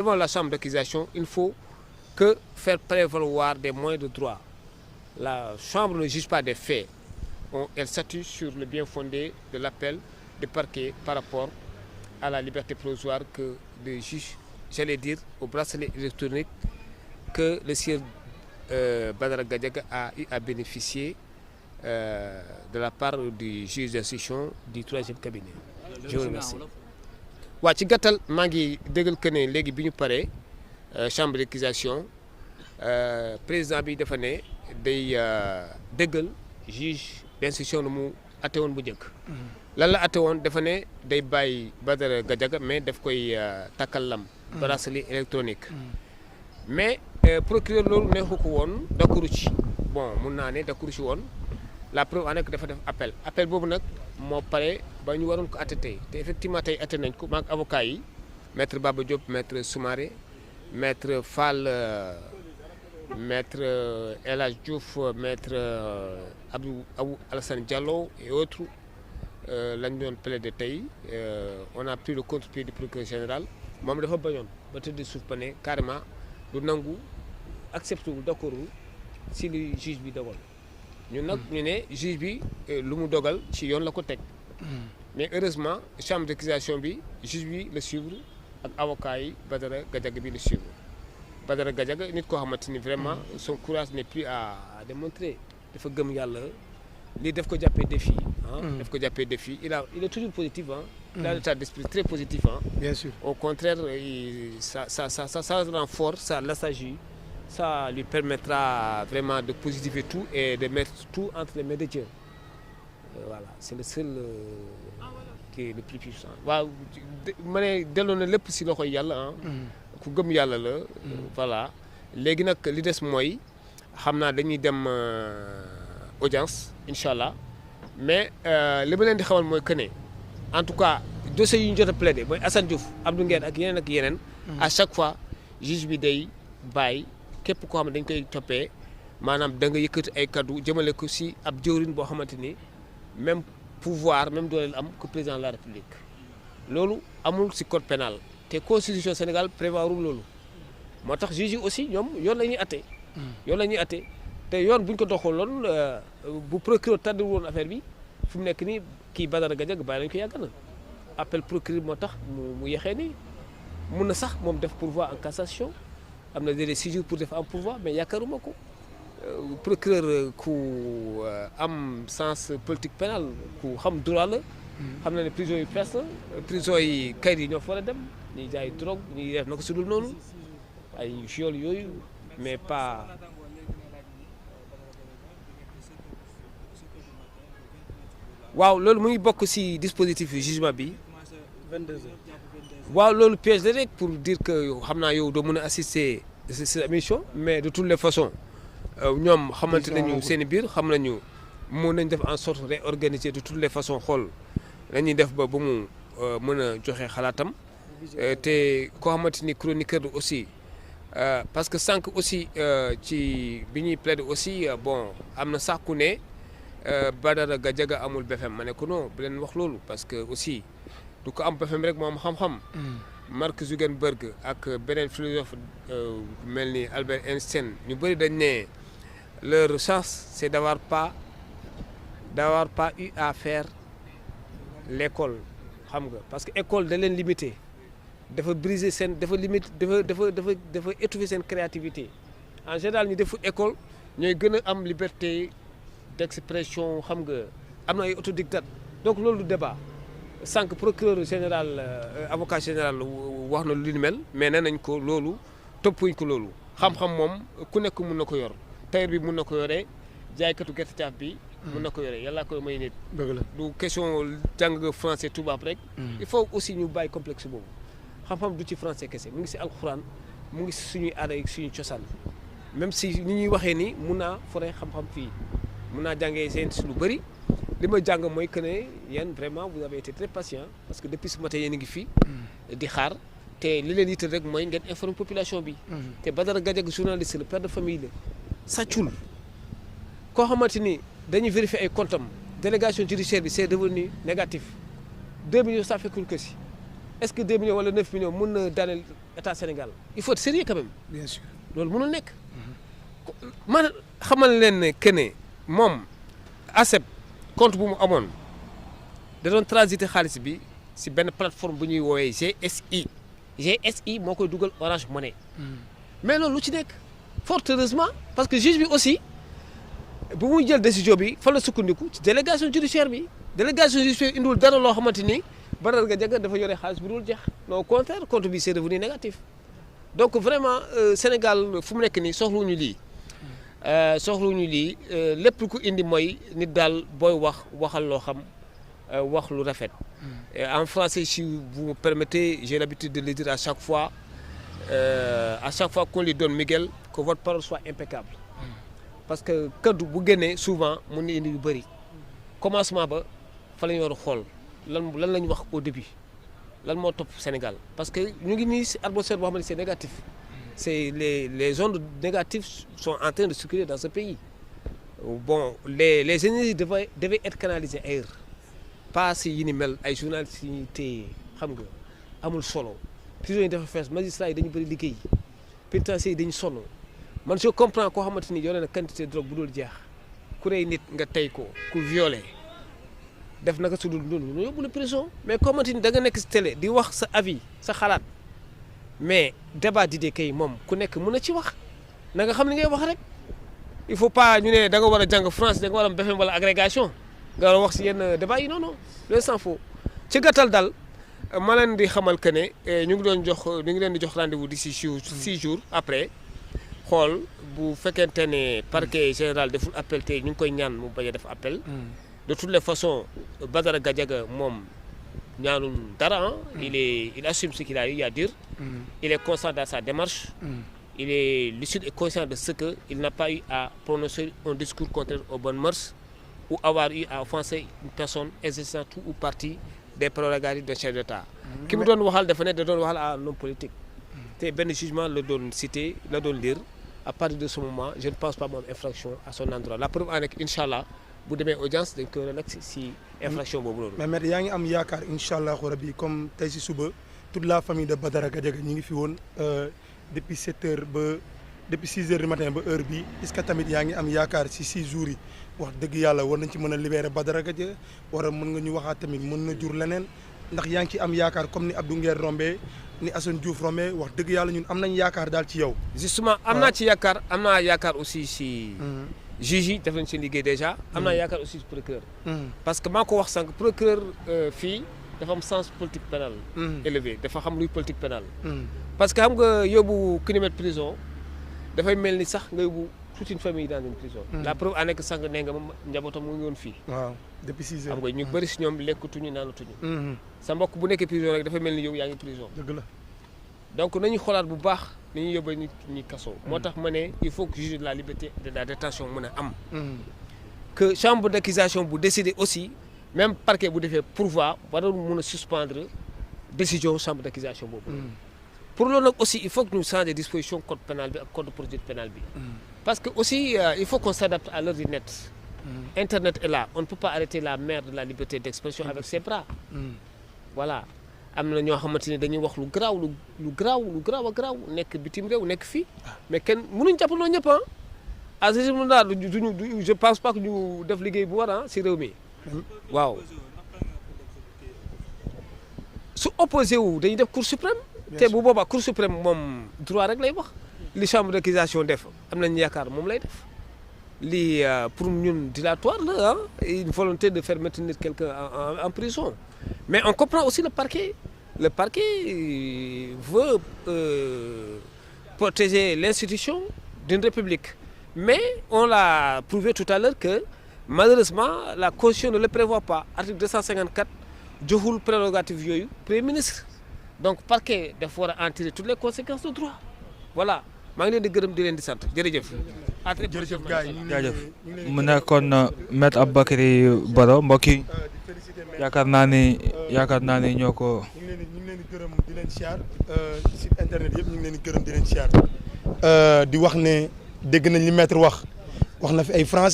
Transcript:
Devant la chambre d'accusation, il faut que faire prévaloir des moyens de droit. La chambre ne juge pas des faits. Elle statue sur le bien fondé de l'appel du parquet par rapport à la liberté provisoire que le juge, j'allais dire, au bracelet électronique que le sieur Badara Gadiaga a eu à bénéficier de la part du juge d'instruction du 3e cabinet. Je vous remercie. waaw ci gàttal maa ngi déggal que ne léegi bi ñu paree chambre d'accusation président bi dafa ne day déggal juge d'instruction lu mu atte woon bu njëkk. lan la atte woon dafa ne day bàyyi Badara Gadiaga mais daf koy takkal lam. bracelet électronique. mais procureur loolu neexu ko woon d'accord ci bon mun naa ne d'accord ci woon la preuve en est que dafa def appel boobu nag moo pare ba ñu waroon ko atte tey te effectivement tey atte nañ ko maag avocat yi maître Baba Diop maître Soumaré maître Fall maître El Hadj Diouf maître Abdou Alassane Diallo et autres lañ doon plaider tey on a pris le contre-pied du procureur général moom dafa bañoon ba tëdd suuf ba ne carrément du nangu accepté wu d'accord si li juge bi dogal ñun nag ñu ne juge bi lu mu dogal ci yoon la ko teg mais heureusement chambre d'accusation bi juge bi la suivre ak avocat yi Badara Gadiaga bi la suivre Badara Gadiaga nit koo xamante ni vraiment son courage n'est plus à démontrer dafa gëm yàlla lii daf ko jàppee défi daf ko jàppee défi il est toujours positif il a un état d'esprit très positif bien sûr au contraire ça renforce, ça l'assagie, ça lui permettra vraiment de positiver tout et de mettre tout entre les mains de Dieu. Voilà, c'est le seul qui est le plus puissant. waaw ma ne delloo na lépp si loxoy yàlla ku gëm yàlla la voilà léegi nag li des mooy xam naa dañuy dem audience incha allah mais li ma leen di xamal mooy que ne en tout cas dossiers yi ñu jot a plaidé mooy Assane Diouf Abdou Nguer ak yeneen à chaque fois juge bi day bàyyi képp koo xam ne dañ koy toppee maanaam da nga yëkkati ay kaddu jëmale ko si ab jëwriñ boo xamante ni même pouvoir même dooleel am que président de la république loolu amul si code pénal te constitution Sénégal prévoirul loolu moo tax juge yi aussi ñoom yoon la ñuy atte yoon la ñuy atte te yoon bu ñu ko doxaloon bu procureur tardé woon affaire bi fu mu nekk nii kii Badara Gadiaga bàyyi nañu ko yàgg na appel procureur moo tax mu yexee nii mun na sax moom def pourvoi en cassation am na des 6 jours pour def en pourvoi mais yaakaaruma ko procureur ku am sens politique pénal ku xam droit la xam na ne prison yi fees na prison yi kayit yi ñoo fa war a dem ñuy jaay drogue ñuy def na ko si dul noonu ay viol yooyu mais pas waaw loolu mu ngi bokk ci dispositif jugement bi 22h. waaw loolu piège la rek pour dire que xam naa yow doo mën a assister cette émission mais de toutes les façons ñoom xamante nañu seen i biir xam nañu mën nañ def en sorte réorganiser de toutes les façons xool lañuy def ba mu mën a joxe xalaatam te koo xamante ni chroniqueur aussi parce que sànq aussi ci bi ñuy plaider aussi bon am na sax ku ne Badara Gadiaga amul BFM ma ne ko non bu leen wax loolu parce que aussi du ko am BFM rek moo am xam-xam. Mark Zuckerberg ak beneen philosophe mel ni Albert Einstein ñu bëri dañ ne leur chance c'est d'avoir pas eu à faire l'école xam nga parce que école da leen limité dafa briser seen dafa limite dafa étouffer seen créativité en général ñu defu école ñooy gën a am liberté d'expression xam nga am na ay autodidacte donc loolu du débat sànq procureur général avocat général wax na lu ni mel mais nee nañ ko loolu toppuñ ko loolu xam-xam moom ku nekk mun na ko yor tailleur bi mun na ko yoree jaaykatu gerte caaf bi mun na ko yoree yàlla koy may nit du question jàng français tubaab rek il faut aussi ñu bàyyi complexe boobu xam-xam du ci français kese mu ngi si alxuraan mu ngi si suñuy aada ak suñuy cosaan même si ni ñuy waxee ni mun naa fore xam-xam fii mun naa jàngee seen si lu bëri li ma jàng mooy que ne yéen vraiment vous avez été très patient parce que depuis ce matin yéen a ngi fii di xaar te li leen yitteel rek mooy ngeen informer population bi te Badara Gadiaga journaliste le père de famille la sàccul koo xamante ni dañuy vérifier ay comptes am délégation judiciaire bi c'est devenu négatif 2 millions ça fekkuñ ko si est-ce que 2 millions wala 9 millions mën na daaneel état Sénégal il faut être sérieux quand même. bien sûr loolu mënul nekk. man xamal leen ne que ne moom ASEP compte bu mu amoon da doon transiter xaalis bi si benn plateforme bu ñuy woowee GSI moo koy dugal Orange Money. mais loolu lu ci nekk fort heureusement parce que juge bi aussi bu muy jël décision bi fa la sukkandiku ci délégation judiciaire bi délégation judiciaire indiwul dara loo xamante ni Badara Gadiaga dafa yore xaalis bu dul jeex non au contraire compte bi c'est devenu négatif donc vraiment Sénégal fu mu nekk nii soxluñu lii. soxluñu lii lépp lu ko indi mooy nit daal booy waxal loo xam wax lu rafet. En français si vous me permettez j'ai l'habitude de le dire à chaque fois qu'on lui donne Miguel que votre parole soit impeccable. parce que kaddu bu génnee souvent mun na indi yu bëri commencement ba fa la ñu war a xool lan la ñu wax au début lan moo topp Sénégal parce que ñu ngi nii si atmosphère boo xam ne c'est négatif. c'est les ondes négatives sont en train de circuler dans ce pays. Bon, les énergies devaient être canalisées ailleurs. Pas si yi ni mel ay journalistes yi téye xam nga amul solo prison yi dafa fees magistrats yi dañu bëri liggéey pénitenciers yi dañu sonn man je comprends koo xamante ni yore na quantité de drogue bu dul jeex ku rey nit nga tey ko ku violé def naka su dul noonu ñu yóbbu la prison mais koo xamante ni da nga nekk si télé di wax sa avis sa xalaat mais débat d'idées kay moom ku nekk mën na ci wax na nga xam ni ngay wax rek il faut pas ñu ne da nga war a jàng France da nga war a am BFEM wala agrégation nga war a wax si yenn débat yi non non loolu s'en faut ci gàttal daal ma leen di xamal que ne ñu ngi leen di jox rendez-vous d'ici 6 jours après xool bu fekkente ne parquet général deful appel te ñu ngi koy ñaan mu bañ a def appel. De toutes les façons Badara Gadiaga moom ñaanul dara il assume ce qu'il a eu à dire. Il est constant dans sa démarche. Il est lucide et conscient de ce qu'il n'a pas eu à prononcer un discours contraire aux bonnes mœurs ou avoir eu à offenser une personne exerçant tout ou partie des prérogatives d'un chef d'État. ki mu doon waxal dafa ne da doon waxal à un homme politique. te benn jugement la doon cité la doon lire à partir de ce moment je ne pense pas moom infraction à son endroit la preuve en est incha allah bu demee audience dañ koy relax si infraction boobu noonu. mais maître yaa ngi am yaakaar incha allah rabi comme tey si suba toute la famille de Badara Gadiaga ñi ngi fi woon depuis 7 heures depuis 6 heures du matin ba heure bi est-ce que tamit yaa ngi am yaakaar si 6 jours yi wax dëgg yàlla war nañ ci mën a libérer Badara Gadiaga war a mën nga ñu waxaat tamit mën na jur leneen ndax yaa ngi ci am yaakaar comme ni Abdou Nguer rombé ni Assane Diouf rombé wax dëgg yàlla ñun am nañ yaakaar daal ci yow. justement am naa ci yaakaar am naa yaakaar aussi si. juge yi def nañ seen liggéey déjà. am naa yaakaar aussi si procureur. parce que maa ko wax sànq procureur fii dafa am sens politique pénal élevé dafa xam luy politique pénale parce que xam nga yóbbu criminel prison dafay mel ni sax nga yóbbu toute une famille dans une prison. la preuve en est que sànq nee nga moom njabootam mu ngi woon fii. waaw depuis 6 heures. xam nga ñu bëri si ñoom lekkatuñu naanatuñu. sa mbokk bu nekkee prison rek dafay mel ni yow yaa ngi prison. dëgg la donc nañu xoolaat bu baax ni ñuy yóbbee nit ñi kaso. moo tax ma ne il faut que juge de la liberté de la détention mën a am. que chambre d'accusation bu décider aussi même parquet bu defee pourvoi war na mën a suspendre décision chambre d'accusation boobu. pour loolu nag aussi il faut que ñu changer disposition code pénal bi ak code de procédure pénale bi. parce que aussi il faut qu'on s'adapte à l'heure du net. Internet est là on ne peut pas arrêter la mère de la liberté d'expression avec ses bras. voilà am na ñoo xamante ni dañuy wax lu garaaw a garaaw nekk bitim réew nekk fii mais kenn mënuñ jàppaloo ñëpp ah ce moment là duñu je pense pas que ñu def liggéey bu war si réew mi waaw su opposé wu dañuy def cour suprême te bu boobaa cour suprême moom droit rek lay wax li chambre d'accusation def am nañu yaakaar moom lay def lii pour ñun dilatoire la une volonté de faire maintenir quelqu'un en prison mais on comprend aussi le parquet veut protéger l'institution d'une république mais on l'a prouvé tout à l'heure que malheureusement la constitution ne le prévoit pas article 254 joxul prérogative yooyu premier ministre donc parquet dafa war a en tirer toutes les conséquences de droit voilà maa ngi leen di gërëm di leen di sant jërëjëf. jërëjëf gars yi jaajëf mu nekkoon maître Aboubacry Baro mbokk yi yaakaar naa ni ñoo ko. ñu ngi leen di gërëm di leen siyaar site internet yëpp ñu ngi leen di gërëm di leen siyaar di wax ne dégg nañ li maître wax na fi ay français.